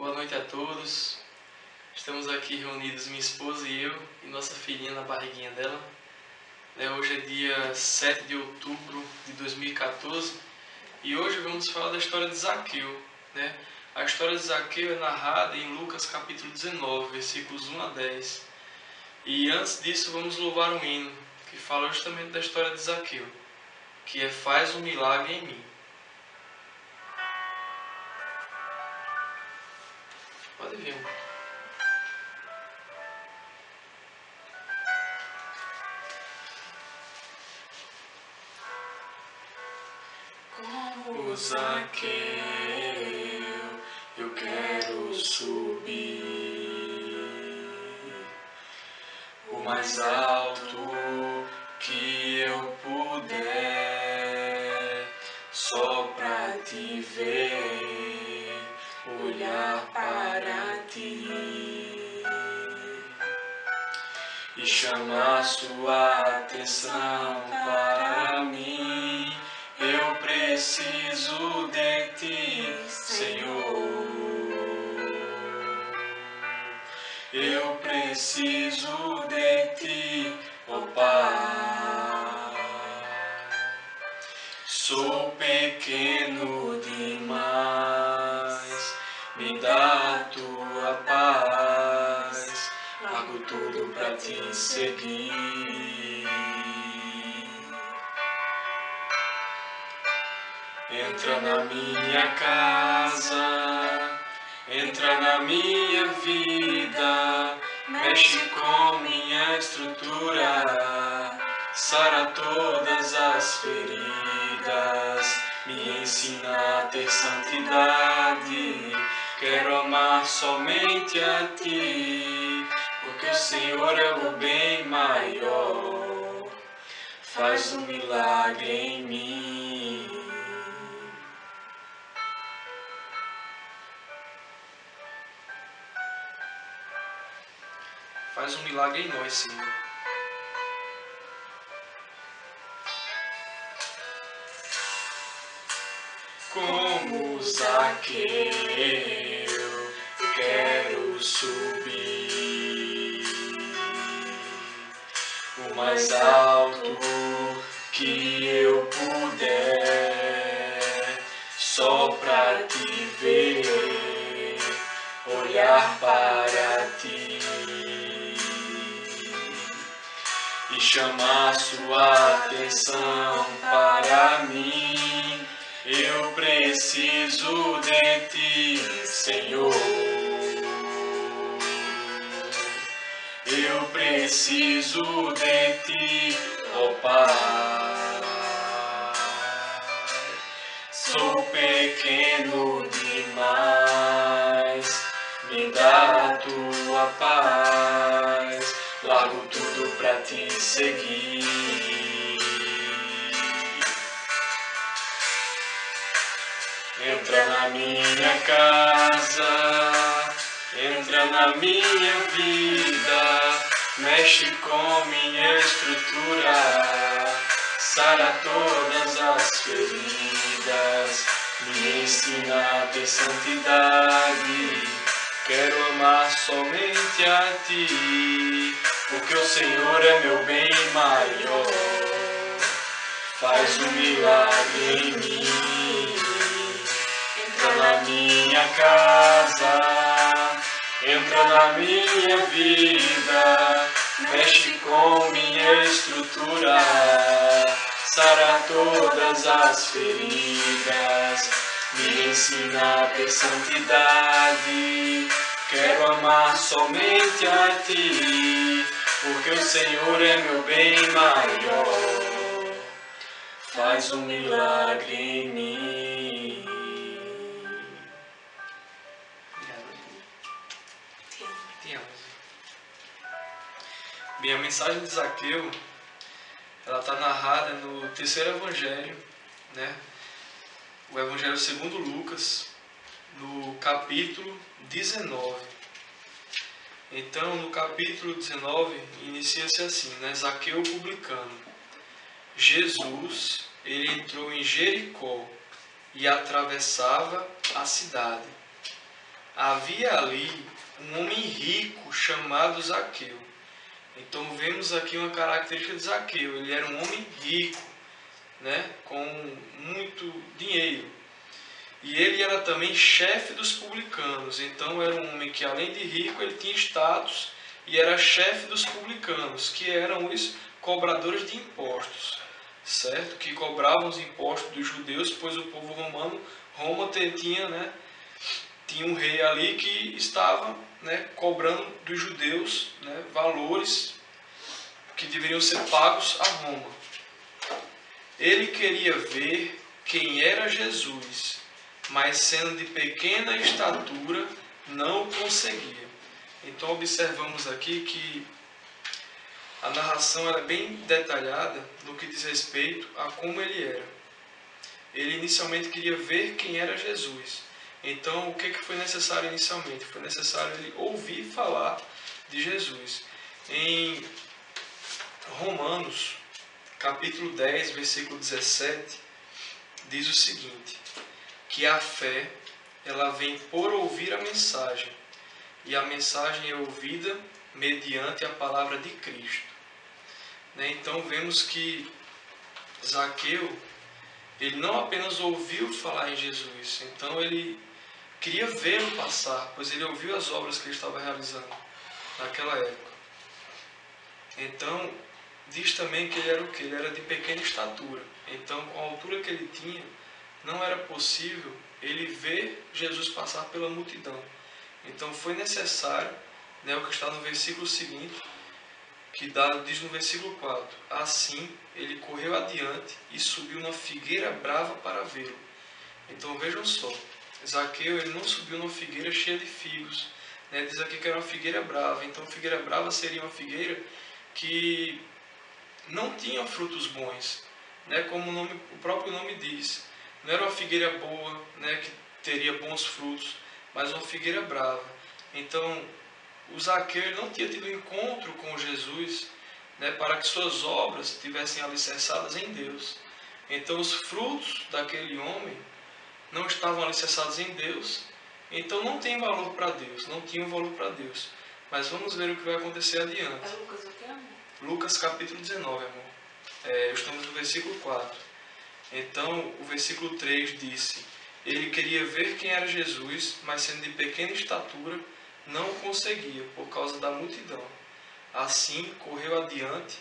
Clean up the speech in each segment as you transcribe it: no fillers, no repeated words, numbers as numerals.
Boa noite a todos. Estamos aqui reunidos, minha esposa e eu, e nossa filhinha na barriguinha dela. Hoje é dia 7 de outubro de 2014 e hoje vamos falar da história de Zaqueu. A história de Zaqueu é narrada em Lucas capítulo 19, versículos 1 a 10. E antes disso vamos louvar um hino que fala justamente da história de Zaqueu, que é Faz um Milagre em Mim. Pode vir. Como Zaqueu, eu quero subir o mais alto que eu puder, só pra te ver, olhar para ti e chamar sua atenção para mim. Eu preciso de ti, Senhor. Eu preciso de ti, ó Pai. Sou pequeno demais, me dá a tua paz. Largo tudo pra te seguir. Entra na minha casa, entra na minha vida, mexe com minha estrutura, sara todas as feridas, me ensina a ter santidade. Quero amar somente a ti, porque o Senhor é o bem maior. Faz um milagre em mim. Faz um milagre em nós, Senhor. Como Zaqueu, quero subir o mais alto que eu puder, só pra te ver, olhar para ti e chamar sua atenção para mim. Eu preciso de ti, Senhor. Eu preciso de ti, ó Pai. Sou pequeno demais, me dá a tua paz. Largo tudo pra te seguir. Entra na minha casa, entra na minha vida, mexe com minha estrutura, sara todas as feridas, me ensina a ter santidade. Quero amar somente a ti, porque o Senhor é meu bem maior. Faz um milagre em mim. Entra na minha casa, entra na minha vida, mexe com minha estrutura, sara todas as feridas, me ensina a ter santidade. Quero amar somente a ti, porque o Senhor é meu bem maior. Faz um milagre em mim. Bem, a mensagem de Zaqueu, ela está narrada no terceiro evangelho, o evangelho segundo Lucas, no capítulo 19. Então, no capítulo 19, inicia-se assim, Zaqueu publicano. Jesus, ele entrou em Jericó e atravessava a cidade. havia ali um homem rico chamado Zaqueu. Então vemos aqui uma característica de Zaqueu. Ele era um homem rico, né, com muito dinheiro. E ele era também chefe dos publicanos. Então era um homem que, além de rico, ele tinha status e era chefe dos publicanos, que eram os cobradores de impostos, certo? Que cobravam os impostos dos judeus, pois o povo romano, Roma tinha, né, tinha um rei ali que estava, né, cobrando dos judeus, né, valores que deveriam ser pagos a Roma. Ele queria ver quem era Jesus, mas sendo de pequena estatura, não o conseguia. Então observamos aqui que a narração é bem detalhada no que diz respeito a como ele era. Ele inicialmente queria ver quem era Jesus. Então o que foi necessário inicialmente? Foi necessário ele ouvir falar de Jesus. Em Romanos, capítulo 10, versículo 17, diz o seguinte: que a fé, ela vem por ouvir a mensagem, e a mensagem é ouvida mediante a palavra de Cristo. Então vemos que Zaqueu, ele não apenas ouviu falar em Jesus, então ele queria vê-lo passar, pois ele ouviu as obras que ele estava realizando naquela época. Então diz também que ele era o quê? Ele era de pequena estatura. Então, com a altura que ele tinha, não era possível ele ver Jesus passar pela multidão. Então foi necessário, né, o que está no versículo seguinte, que diz no versículo 4: assim ele correu adiante e subiu na figueira brava para vê-lo. Então vejam só, Zaqueu, ele não subiu numa figueira cheia de figos, né? Diz aqui que era uma figueira brava. Então figueira brava seria uma figueira que não tinha frutos bons, né? Como o próprio nome diz. Não era uma figueira boa, né, que teria bons frutos, mas uma figueira brava. Então, o Zaqueu não tinha tido encontro com Jesus, né, para que suas obras estivessem alicerçadas em Deus. Então, os frutos daquele homem não estavam alicerçados em Deus, então não tem valor para Deus, não tinham valor para Deus. Mas vamos ver o que vai acontecer adiante. É Lucas o que, amor? Lucas capítulo 19, amor. Estamos no versículo 4. Então, o versículo 3 disse: ele queria ver quem era Jesus, mas sendo de pequena estatura, não o conseguia, por causa da multidão. Assim, correu adiante.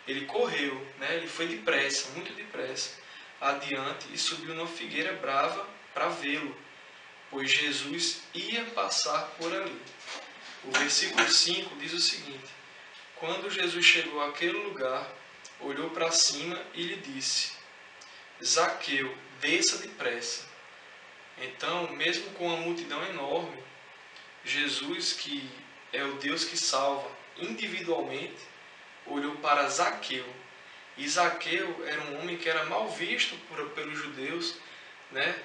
Ele correu, né? Ele foi depressa, muito depressa, adiante, e subiu numa figueira brava para vê-lo, pois Jesus ia passar por ali. O versículo 5 diz o seguinte: quando Jesus chegou àquele lugar, olhou para cima e lhe disse: Zaqueu, desça depressa. Então, mesmo com uma multidão enorme, Jesus, que é o Deus que salva individualmente, olhou para Zaqueu. E Zaqueu era um homem que era mal visto pelos judeus, né?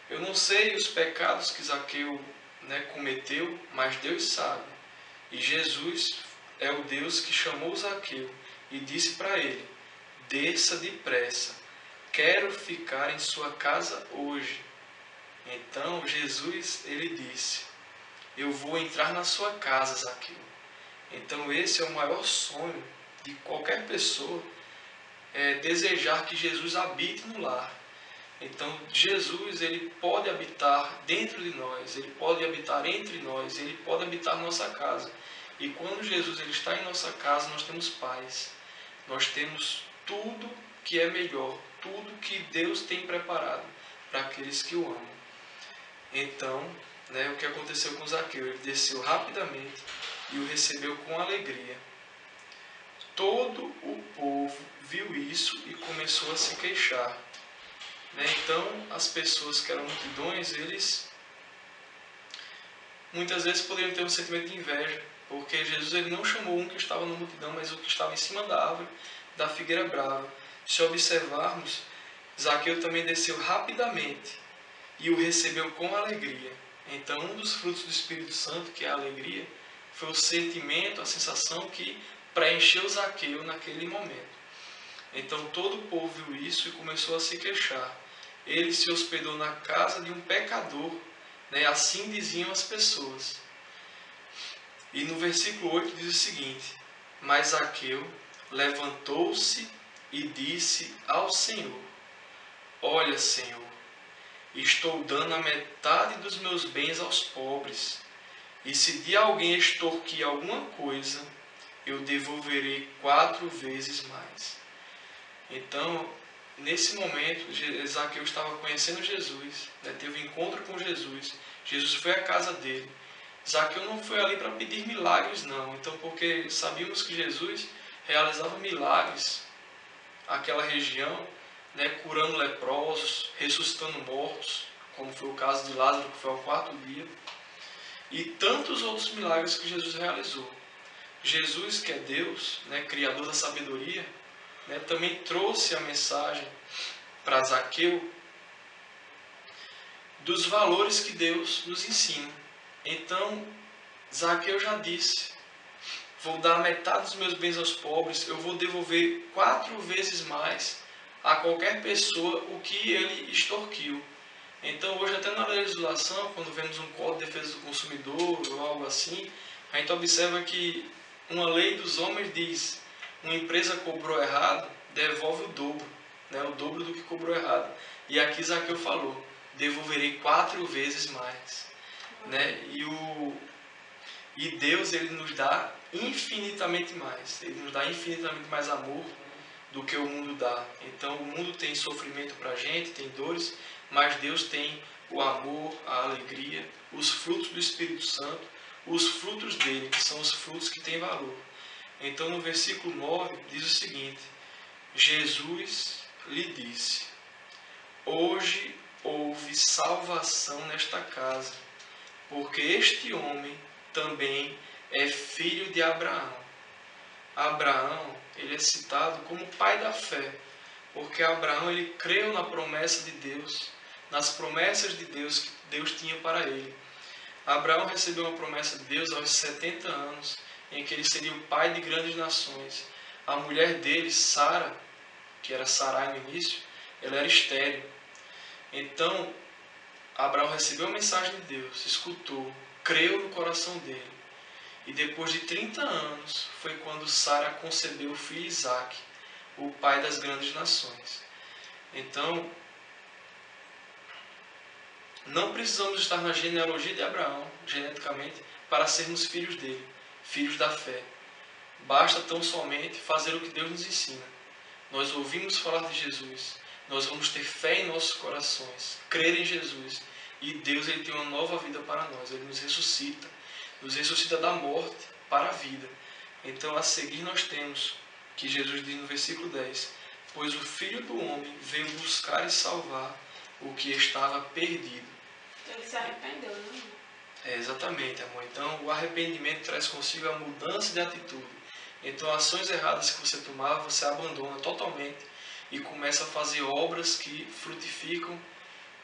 Eu não sei os pecados que Zaqueu, né, cometeu, mas Deus sabe. E Jesus é o Deus que chamou Zaqueu e disse para ele: desça depressa, quero ficar em sua casa hoje. Então Jesus, ele disse: eu vou entrar na sua casa, Zaqueu. Então esse é o maior sonho de qualquer pessoa, desejar que Jesus habite no lar. Então Jesus, ele pode habitar dentro de nós, ele pode habitar entre nós, ele pode habitar nossa casa. E quando Jesus, ele está em nossa casa, nós temos paz, nós temos tudo que é melhor, tudo que Deus tem preparado para aqueles que o amam. Então, né, o que aconteceu com Zaqueu? Ele desceu rapidamente e o recebeu com alegria. Todo o povo viu isso e começou a se queixar. Então, as pessoas que eram multidões, eles muitas vezes poderiam ter um sentimento de inveja, porque Jesus, ele não chamou um que estava na multidão, mas o que estava em cima da árvore, da figueira brava. Se observarmos, Zaqueu também desceu rapidamente e o recebeu com alegria. Então, um dos frutos do Espírito Santo, que é a alegria, foi o sentimento, a sensação que preencheu Zaqueu naquele momento. Então, todo o povo viu isso e começou a se queixar. Ele se hospedou na casa de um pecador né? Assim diziam as pessoas. E no versículo 8 diz o seguinte: mas Zaqueu levantou-se e disse ao Senhor: olha, Senhor, estou dando a metade dos meus bens aos pobres, e se de alguém extorquir alguma coisa, eu devolverei 4 vezes mais. Então, nesse momento, Zaqueu estava conhecendo Jesus, né? Teve um encontro com Jesus. Jesus foi à casa dele. Zaqueu não foi ali para pedir milagres, não. Então, porque sabíamos que Jesus realizava milagres naquela região, né? Curando leprosos, ressuscitando mortos, como foi o caso de Lázaro, que foi ao 4º dia, e tantos outros milagres que Jesus realizou. Jesus, que é Deus, né? Criador da sabedoria, né? Também trouxe a mensagem para Zaqueu dos valores que Deus nos ensina. Então, Zaqueu já disse: vou dar metade dos meus bens aos pobres, eu vou devolver 4 vezes mais a qualquer pessoa o que ele extorquiu. Então, hoje, até na legislação, quando vemos um Código de Defesa do Consumidor ou algo assim, a gente observa que uma lei dos homens diz: uma empresa cobrou errado, devolve o dobro, né? O dobro do que cobrou errado. E aqui Zaqueu falou: devolverei 4 vezes mais, né? E Deus, ele nos dá infinitamente mais. Ele nos dá infinitamente mais amor do que o mundo dá. Então, o mundo tem sofrimento para a gente, tem dores, mas Deus tem o amor, a alegria, os frutos do Espírito Santo, os frutos dele, que são os frutos que têm valor. Então, no versículo 9, diz o seguinte: Jesus lhe disse: hoje houve salvação nesta casa, porque este homem também é filho de Abraão. Abraão, ele é citado como pai da fé, porque Abraão, ele creu na promessa de Deus, nas promessas de Deus que Deus tinha para ele. Abraão recebeu uma promessa de Deus aos 70 anos, em que ele seria o pai de grandes nações. A mulher dele, Sara, que era Sarai no início, ela era estéril. Então, Abraão recebeu a mensagem de Deus, escutou, creu no coração dele. E depois de 30 anos, foi quando Sara concebeu o filho Isaque, o pai das grandes nações. Então, não precisamos estar na genealogia de Abraão, geneticamente, para sermos filhos dele, filhos da fé. Basta tão somente fazer o que Deus nos ensina. Nós ouvimos falar de Jesus, nós vamos ter fé em nossos corações, crer em Jesus, e Deus, ele tem uma nova vida para nós. Ele nos ressuscita da morte para a vida. Então, a seguir nós temos que Jesus diz no versículo 10: pois o Filho do Homem veio buscar e salvar o que estava perdido. Ele se arrependeu, não é? Exatamente, amor. Então, o arrependimento traz consigo a mudança de atitude. Então, ações erradas que você tomava, você abandona totalmente e começa a fazer obras que frutificam,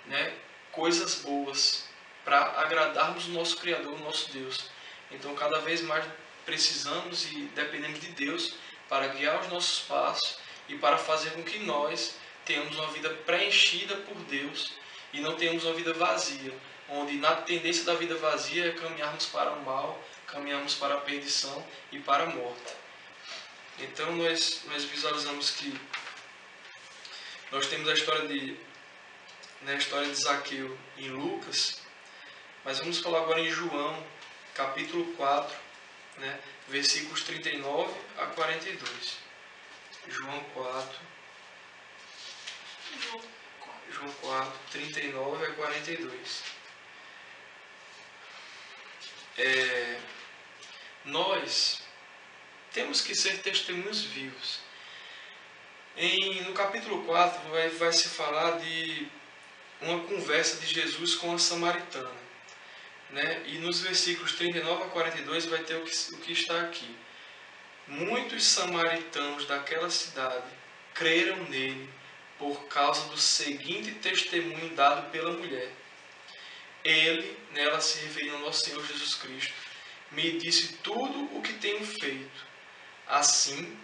né, coisas boas, para agradarmos o nosso Criador, o nosso Deus. Então, cada vez mais precisamos e dependemos de Deus para guiar os nossos passos e para fazer com que nós tenhamos uma vida preenchida por Deus e não tenhamos uma vida vazia, onde na tendência da vida vazia é caminharmos para o mal, caminharmos para a perdição e para a morte. Então, nós visualizamos que nós temos a história de Zaqueu em Lucas, mas vamos falar agora em João, capítulo 4, né, versículos 39 a 42. João 4, 39 a 42. Nós temos que ser testemunhos vivos. No capítulo 4 vai se falar de uma conversa de Jesus com a samaritana, né? E nos versículos 39 a 42 vai ter o que está aqui. Muitos samaritanos daquela cidade creram nele por causa do seguinte testemunho dado pela mulher. Ele, nela se referindo ao nosso Senhor Jesus Cristo, me disse tudo o que tenho feito. Assim,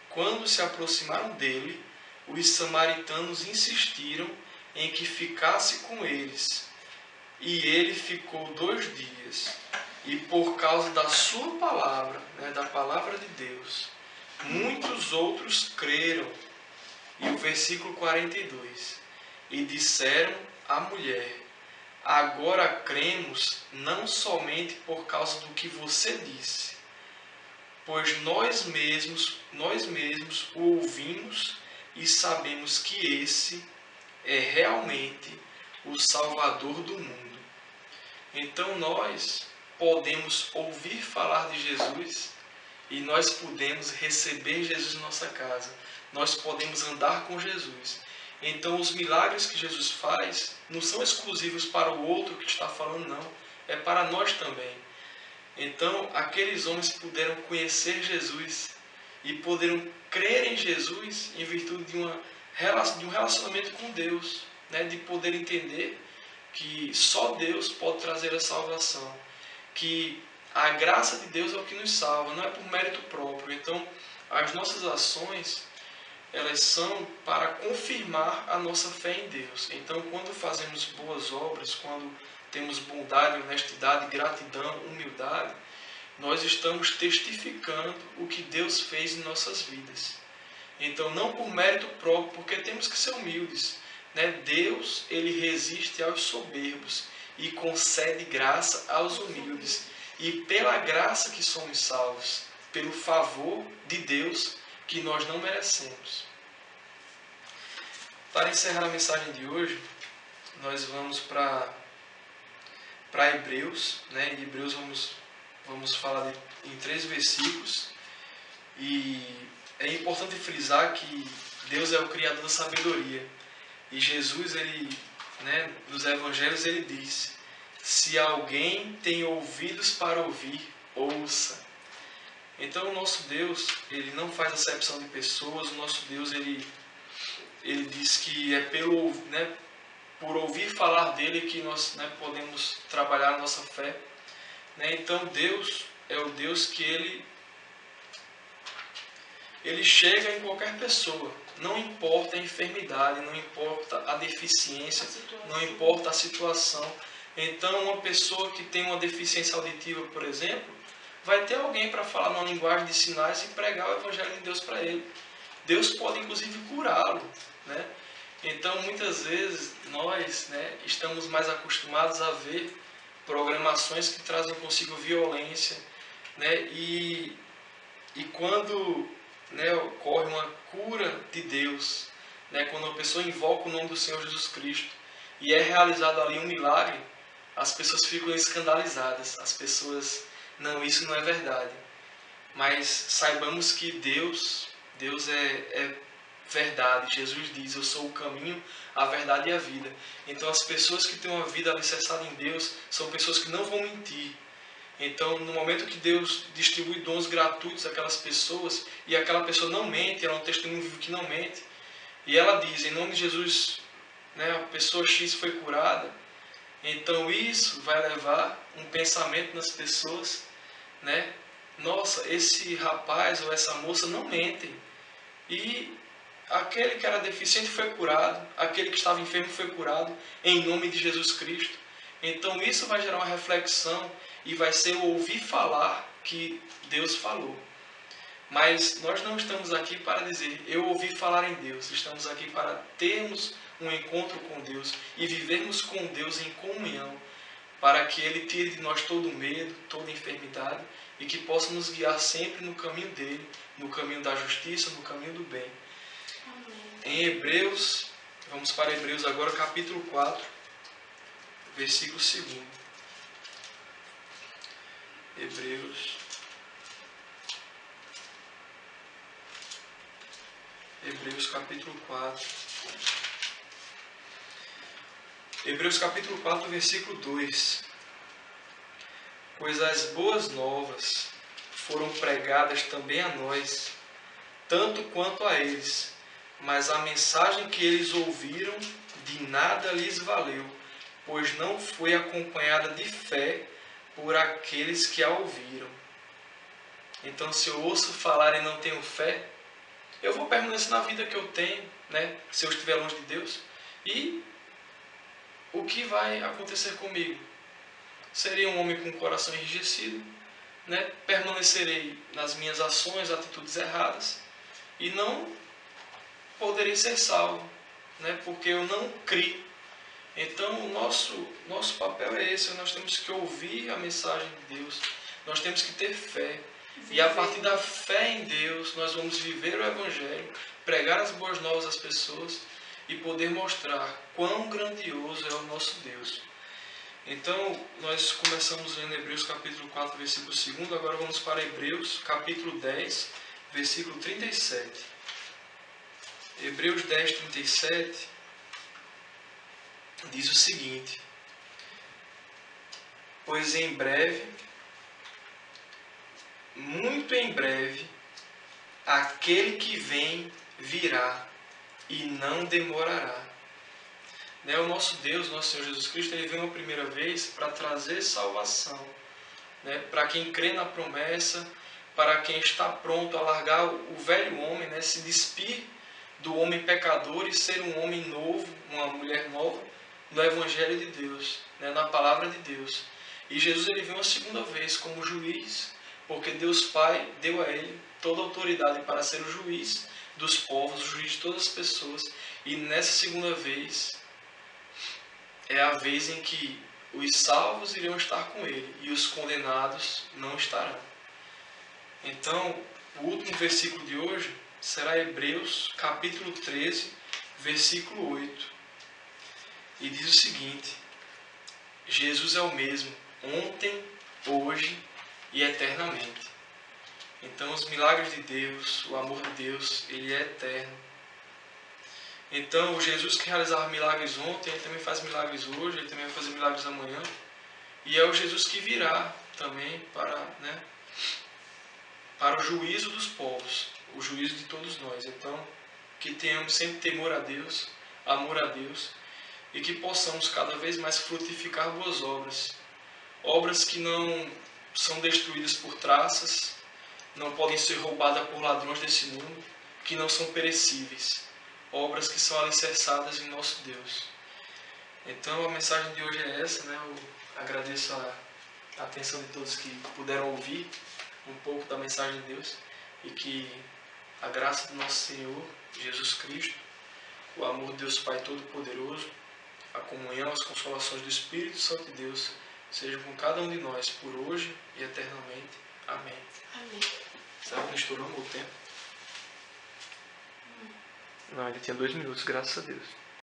quando se aproximaram dele, os samaritanos insistiram em que ficasse com eles. E ele ficou 2 dias. E por causa da sua palavra, da palavra de Deus, muitos outros creram. E o versículo 42. E disseram à mulher: agora cremos não somente por causa do que você disse, pois nós mesmos o ouvimos e sabemos que esse é realmente o Salvador do mundo. Então nós podemos ouvir falar de Jesus e nós podemos receber Jesus em nossa casa. Nós podemos andar com Jesus. Então os milagres que Jesus faz não são exclusivos para o outro que está falando, não. É para nós também. Então aqueles homens puderam conhecer Jesus e puderam crer em Jesus em virtude de um relacionamento com Deus, de poder entender que só Deus pode trazer a salvação, que a graça de Deus é o que nos salva, não é por mérito próprio. Então as nossas ações, elas são para confirmar a nossa fé em Deus. Então quando fazemos boas obras, quando temos bondade, honestidade, gratidão, humildade, nós estamos testificando o que Deus fez em nossas vidas. Então não por mérito próprio, porque temos que ser humildes. Deus, ele resiste aos soberbos e concede graça aos humildes. E pela graça que somos salvos, pelo favor de Deus que nós não merecemos. Para encerrar a mensagem de hoje, nós vamos para Hebreus. Em Hebreus vamos falar em 3 versículos. E é importante frisar que Deus é o Criador da sabedoria. E Jesus, nos Evangelhos, ele diz: se alguém tem ouvidos para ouvir, ouça. Então o nosso Deus, ele não faz acepção de pessoas. O nosso Deus, ele diz que é por ouvir falar dele que nós podemos trabalhar a nossa fé. Então Deus é o Deus que ele chega em qualquer pessoa. Não importa a enfermidade, não importa a deficiência, não importa a situação. Então uma pessoa que tem uma deficiência auditiva, por exemplo, vai ter alguém para falar numa linguagem de sinais e pregar o Evangelho de Deus para ele. Deus pode inclusive curá-lo. Então muitas vezes nós estamos mais acostumados a ver programações que trazem consigo violência, e quando ocorre uma cura de Deus, quando uma pessoa invoca o nome do Senhor Jesus Cristo e é realizado ali um milagre, as pessoas ficam escandalizadas. As pessoas, não, isso não é verdade. Mas saibamos que Deus é verdade. Jesus diz: eu sou o caminho, a verdade e a vida. Então as pessoas que têm uma vida alicerçada em Deus são pessoas que não vão mentir. Então no momento que Deus distribui dons gratuitos àquelas pessoas e aquela pessoa não mente, ela é um testemunho vivo que não mente, e ela diz: em nome de Jesus, a pessoa X foi curada, então isso vai levar um pensamento nas pessoas, nossa, esse rapaz ou essa moça não mentem. E aquele que era deficiente foi curado, aquele que estava enfermo foi curado, em nome de Jesus Cristo. Então isso vai gerar uma reflexão e vai ser o ouvir falar que Deus falou. Mas nós não estamos aqui para dizer: eu ouvi falar em Deus. Estamos aqui para termos um encontro com Deus e vivermos com Deus em comunhão, para que Ele tire de nós todo medo, toda enfermidade, e que possa nos guiar sempre no caminho dEle, no caminho da justiça, no caminho do bem. Em Hebreus, vamos para Hebreus agora, capítulo 4, versículo 2. Hebreus capítulo 4. Hebreus capítulo 4, versículo 2. Pois as boas novas foram pregadas também a nós, tanto quanto a eles, mas a mensagem que eles ouviram de nada lhes valeu, pois não foi acompanhada de fé por aqueles que a ouviram. Então, se eu ouço falar e não tenho fé, eu vou permanecer na vida que eu tenho, se eu estiver longe de Deus. E o que vai acontecer comigo? Serei um homem com o coração enrijecido, né? Permanecerei nas minhas ações, atitudes erradas e não poderei ser salvo, né? Porque eu não criei. Então, o nosso papel é esse, nós temos que ouvir a mensagem de Deus, nós temos que ter fé. E a partir da fé em Deus, nós vamos viver o Evangelho, pregar as boas novas às pessoas e poder mostrar quão grandioso é o nosso Deus. Então, nós começamos lendo Hebreus capítulo 4, versículo 2, agora vamos para Hebreus capítulo 10, versículo 37. Hebreus 10, 37 diz o seguinte: pois em breve, muito em breve, aquele que vem virá e não demorará. O nosso Deus, nosso Senhor Jesus Cristo, ele veio uma primeira vez para trazer salvação, para quem crê na promessa, para quem está pronto a largar o velho homem, se despir do homem pecador e ser um homem novo, uma mulher nova, no Evangelho de Deus, na palavra de Deus. E Jesus ele veio uma segunda vez como juiz, porque Deus Pai deu a ele toda a autoridade para ser o juiz dos povos, o juiz de todas as pessoas. E nessa segunda vez é a vez em que os salvos irão estar com ele e os condenados não estarão. Então, o último versículo de hoje será Hebreus capítulo 13, versículo 8. E diz o seguinte: Jesus é o mesmo ontem, hoje e eternamente. Então, os milagres de Deus, o amor de Deus, ele é eterno. Então, o Jesus que realizava milagres ontem, ele também faz milagres hoje, ele também vai fazer milagres amanhã. E é o Jesus que virá também para o juízo dos povos, o juízo de todos nós. Então, que tenhamos sempre temor a Deus, amor a Deus, e que possamos cada vez mais frutificar boas obras. Obras que não são destruídas por traças, não podem ser roubadas por ladrões desse mundo, que não são perecíveis. Obras que são alicerçadas em nosso Deus. Então a mensagem de hoje é essa, Eu agradeço a atenção de todos que puderam ouvir um pouco da mensagem de Deus e que a graça do nosso Senhor Jesus Cristo, o amor de Deus Pai Todo-Poderoso, a comunhão, as consolações do Espírito Santo de Deus sejam com cada um de nós por hoje e eternamente. Amém. Amém. Será que não estourou o tempo? Não, ele tinha 2 minutos, graças a Deus.